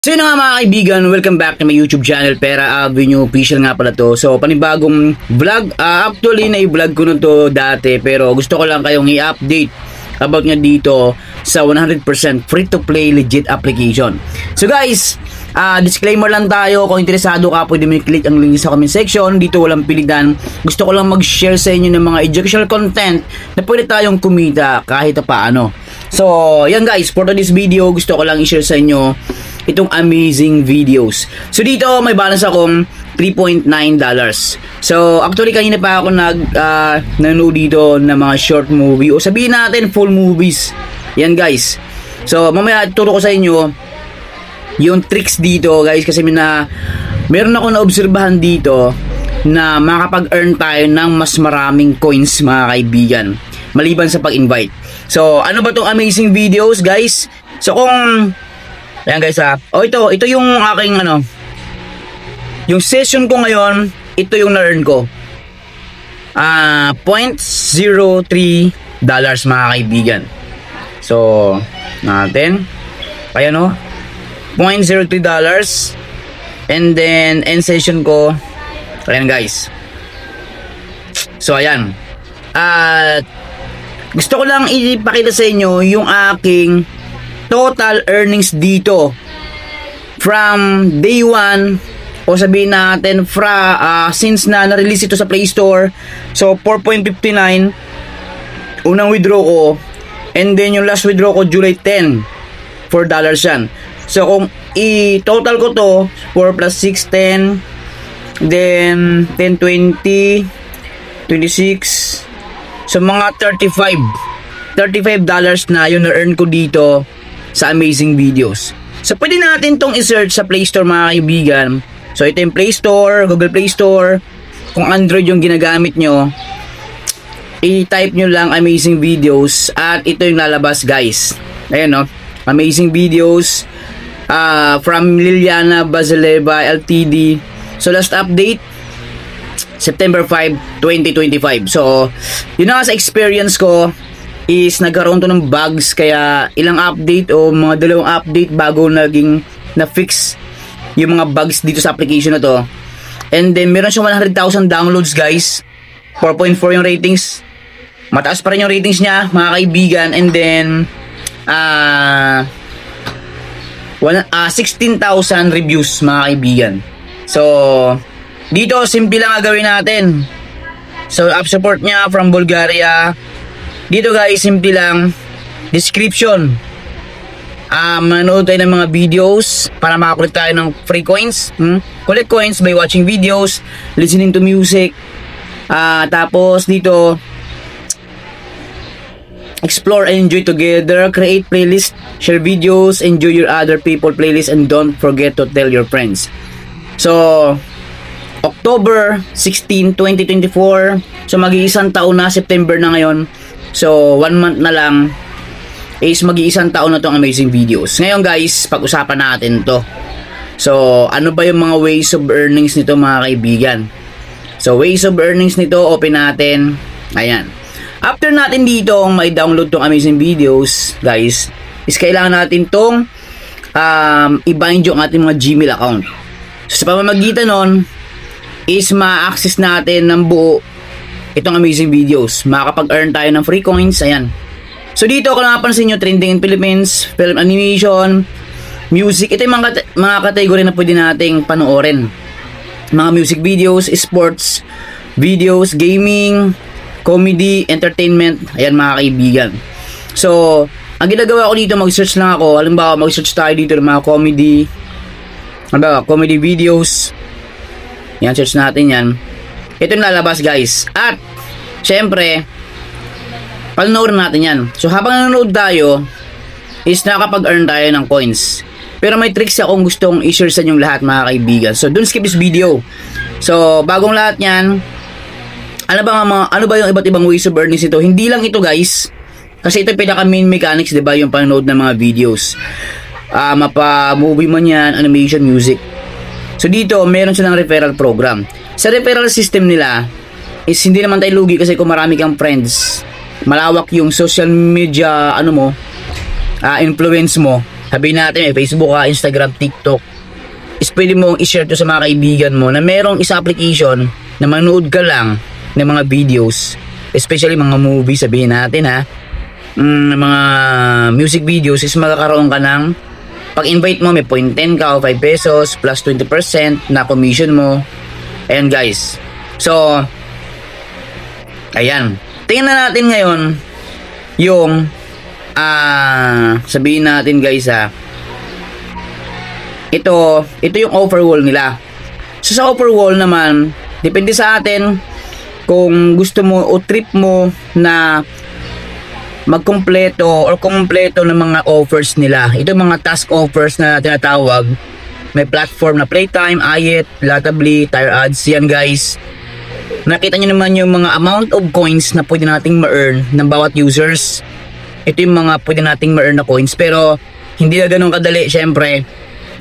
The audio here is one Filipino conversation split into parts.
So yun nga mga kaibigan, welcome back to my YouTube channel, Pera Avenue Official nga pala to. So panibagong vlog, actually na-vlog ko na to dati pero gusto ko lang kayong i-update about nga dito sa 100% free to play legit application. So guys, disclaimer lang tayo, kung interesado ka pwede mo i-click ang link sa comment section. Dito walang pilitan, gusto ko lang mag-share sa inyo ng mga educational content na pwede tayong kumita kahit paano. So yan guys, for today's video gusto ko lang i-share sa inyo itong amazing videos. So dito may balance akong $3.9. So actually kanina pa ako nanood dito ng mga short movie o sabihin natin full movies. Yan guys. So mamaya tuturo ko sa inyo yung tricks dito guys kasi meron ako naobserbahan dito na makakapag-earn tayo ng mas maraming coins mga kaibigan maliban sa pag-invite. So ano ba tong amazing videos guys? So kung ayan guys ito yung aking yung session ko ngayon, ito yung na-earn ko. $0.03 mga kaibigan. So, natin. Ayan $0.03. And then, end session ko. Ayan guys. So, ayan. Gusto ko lang ipakita sa inyo yung aking total earnings dito from day 1 o sabihin natin since na-release ito sa Play Store. So 4.59 unang withdraw ko, and then yung last withdraw ko July 10 $4 yan. So kung i-total ko to 4 plus 6 10, then 10 20 26, so mga $35 na yung na-earn ko dito sa amazing videos. So pwede natin tong i-search sa Play Store mga kaibigan. So ito yung Play Store, Google Play Store. Kung Android yung ginagamit nyo, i-type nyo lang amazing videos at ito yung lalabas guys. Ayan amazing videos from Liliana Bazileva Ltd. So last update September 5, 2025. So yun nga sa experience ko is nagkaroon to ng bugs kaya ilang update o mga dalawang update bago naging na-fix yung mga bugs dito sa application na to. And then meron siyang 100,000 downloads guys. 4.4 yung ratings. Mataas pa rin yung ratings niya mga kaibigan. And then 16,000 reviews mga kaibigan. So dito simple lang ang gawin natin. So app support niya from Bulgaria. Dito guys, simple lang, description. Manood tayo ng mga videos para makakulit tayo ng free coins. Collect coins by watching videos, listening to music. Tapos dito, explore and enjoy together, create playlist, share videos, enjoy your other people playlist, and don't forget to tell your friends. So, October 16, 2024. So, mag-iisang taon na, September na ngayon. So, 1 month na lang is mag-iisang taon na itong amazing videos. Ngayon guys, pag-usapan natin to. So, ano ba yung mga ways of earnings nito mga kaibigan? So, ways of earnings nito, open natin. Ayan. After natin dito may download tong amazing videos, guys, is kailangan natin tong i-bind yung ating mga Gmail account. So, sa pamamagitan nun, is ma-access natin ng buo itong amazing videos. Makakapag-earn tayo ng free coins. Ayan. So dito kung napansin nyo, trending in Philippines, film animation, music. Ito yung mga category na pwede nating panoorin. Mga music videos, sports videos, gaming, comedy, entertainment. Ayan mga kaibigan. So ang ginagawa ko dito, mag-search lang ako. Halimbawa mag-search tayo dito ng mga comedy. Halimbawa comedy videos. Yan, search natin yan. Ito yung lalabas guys. At syempre panoorin natin yan. So habang nanonood tayo is nakakapag-earn tayo ng coins. Pero may tricks akong gustong i-share sa inyong lahat mga kaibigan. So don't skip this video. So bagong lahat yan, ano ba yung iba't ibang ways of earnings ito? Hindi lang ito guys, kasi ito yung pinaka main mechanics, diba, yung panonood ng mga videos. Mapa movie man yan, animation, music. So dito meron silang referral program. Sa referral system nila is hindi naman tayo lugi kasi kung marami kang friends, malawak yung social media influence mo, sabihin natin may Facebook ka, Instagram, TikTok, is pwede mong i-share to sa mga kaibigan mo na merong isa application na manood ka lang ng mga videos, especially mga movies, sabihin natin ha, mga music videos, is magkakaroon ka ng, pag invite mo may 0.10 ka o 5 pesos plus 20% na commission mo. Ayan guys, so ayan, tingnan na natin ngayon yung sabihin natin guys ha, ito yung offer wall nila. So sa offer wall naman, depende sa atin kung gusto mo o trip mo na magkumpleto or kumpleto ng mga offers nila. Ito mga task offers na tinatawag. May platform na Playtime, Ayet, Latably, Tire Ads. Yan guys, nakita nyo naman yung mga amount of coins na pwede nating ma-earn ng bawat users. Ito yung mga pwede nating ma-earn na coins, pero hindi na ganun kadali. Syempre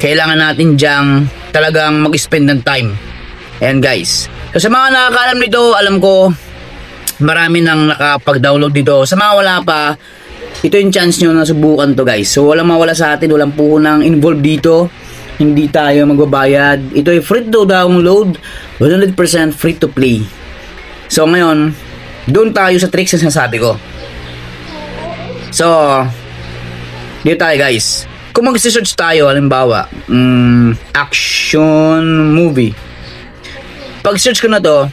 kailangan natin dyang talagang mag-spend ng time. Ayan guys, so sa mga nakakaalam nito, alam ko marami nang nakapag-download dito. Sa mga wala pa, ito yung chance nyo na subukan to guys. So walang mawala sa atin, walang puhunang involved dito, hindi tayo magbabayad. Ito ay free to download, 100% free to play. So ngayon, doon tayo sa tricks na sinasabi ko. So dito tayo guys, kung mag-search tayo, halimbawa action movie, pag search ko na to,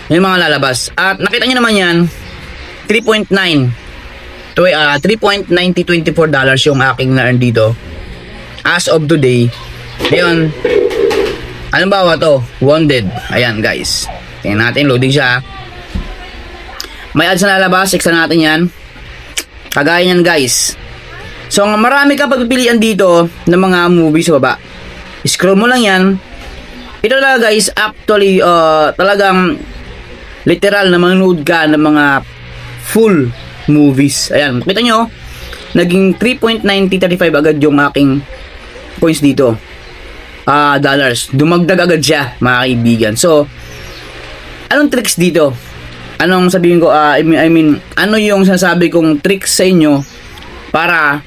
yung mga lalabas, at nakita nyo naman yan, 3.9 $3.9024 yung aking na-earn dito as of today. Ngayon, halimbawa to, Wanted. Ayan guys, tingnan natin, loading siya. May ads na lalabas, iksa natin yan. Kagaya yan guys. So marami ka pagpipilian dito ng mga movies sa baba. Scroll mo lang yan. Ito talaga guys, actually talagang literal na manood ka ng mga full movies. Ayan, kita nyo, naging 3.9035 agad yung aking coins dito, dollars. Dumagdag agad siya mga kaibigan. So anong tricks dito? Anong sabihin ko, I mean ano yung sinasabi kong tricks sa inyo para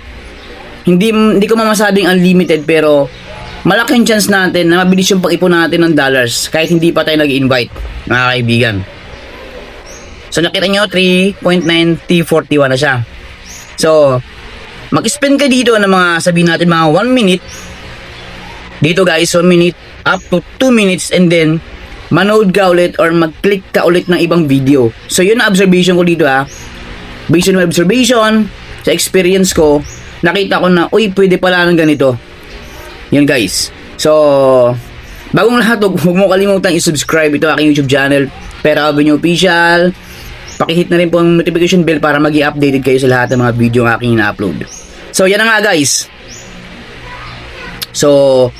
hindi ko mamasabing unlimited, pero malaking chance natin na mabilis yung pag-ipon natin ng dollars kahit hindi pa tayo nag-invite mga kaibigan. So nakita nyo, 3.9041 na siya. So mag-spend ka dito ng mga, sabihin natin mga 1 minute dito guys, 1 minute up to 2 minutes, and then manood ka ulit or mag-click ka ulit ng ibang video. So yun ang observation ko dito ha. Based on my observation, sa experience ko, nakita ko na, uy, pwede pala ng ganito. Yan guys. So bagong lahat, huwag mo kalimutan i-subscribe ito aking YouTube channel, Pera Avenue Official. Pakihit na rin po ang notification bell para magi updated kayo sa lahat ng mga video ng aking ina-upload. So yan na nga guys. So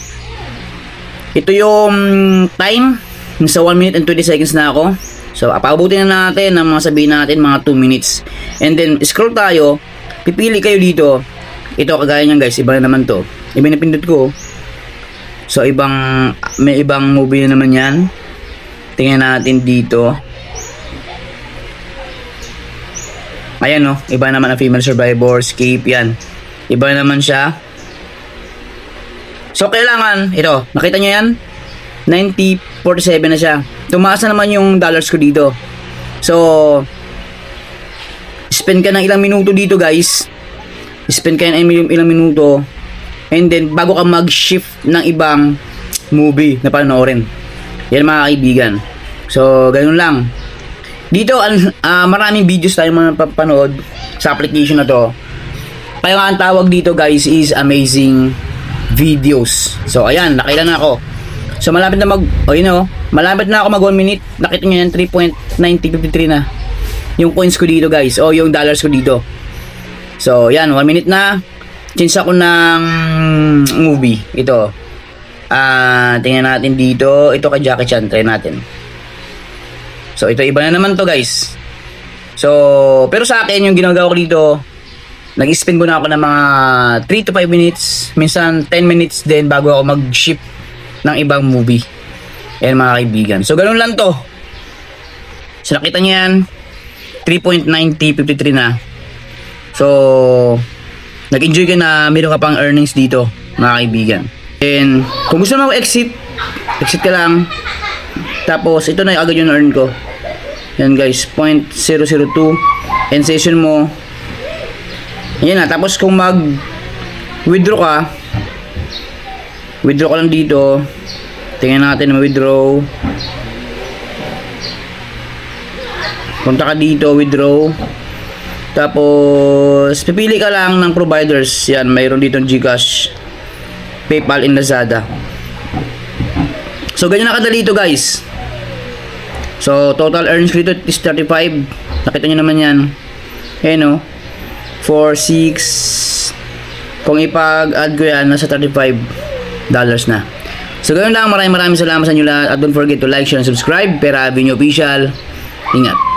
ito yung time, nasa 1 minute and 20 seconds na ako. So pabutin na natin ng mga, sabihin natin mga 2 minutes, and then scroll tayo, pipili kayo dito. Ito kagaya niyan guys, iba na naman to, iba na pindot ko. So may ibang movie na naman yan. Tingnan natin dito. Ayan no, iba naman ang Female Survivor, Escape, yan. Iba naman siya. So kailangan, ito, nakita nyo yan? 90.47 na siya. Tumaas na naman yung dollars ko dito. So spend ka ng ilang minuto dito guys. Spend ka ng ilang minuto, and then bago ka mag-shift ng ibang movie na panoorin. Yan mga kaibigan. So ganun lang. Dito maraming videos tayo mapapanood sa application na to. Kaya nga ang tawag dito guys is Amazing Videos. So ayan, nakita na ako. So malapit na malapit na ako mag 1 minute. Nakita nyo yan, 3.9053 na yung coins ko dito guys, o yung dollars ko dito. So yan, 1 minute na. Change ako ng movie. Ito, tingnan natin dito. Ito kay Jackie Chan, try natin. So ito, iba na naman to guys. So pero sa akin yung ginagawa ko dito, nag-spend muna ako ng mga 3 to 5 minutes, minsan 10 minutes din bago ako mag-shift ng ibang movie. Ayan mga kaibigan. So ganun lang to. So nakita niyo yan, 3.9053 na. So nag-enjoy ka na meron ka pang earnings dito, mga kaibigan. And kung gusto mo exit ka lang. Tapos ito na agad yung earn ko. Yan guys, 0.002 end session mo. Yan na. Tapos kung mag withdraw ka lang dito. Tingnan natin na withdraw. Punta ka dito, withdraw. Tapos pipili ka lang ng providers. Yan, mayroon dito GCash, PayPal, and Lazada. So ganyan na kadali ito guys. So total earnings dito is 35. Nakita nyo naman yan. Ayan o, 4, 6. Kung ipag-add ko yan, nasa $35 na. So ganyan lang, maraming salamat sa inyo lahat. At don't forget to like, share, and subscribe. Pera Avenue Official. Ingat.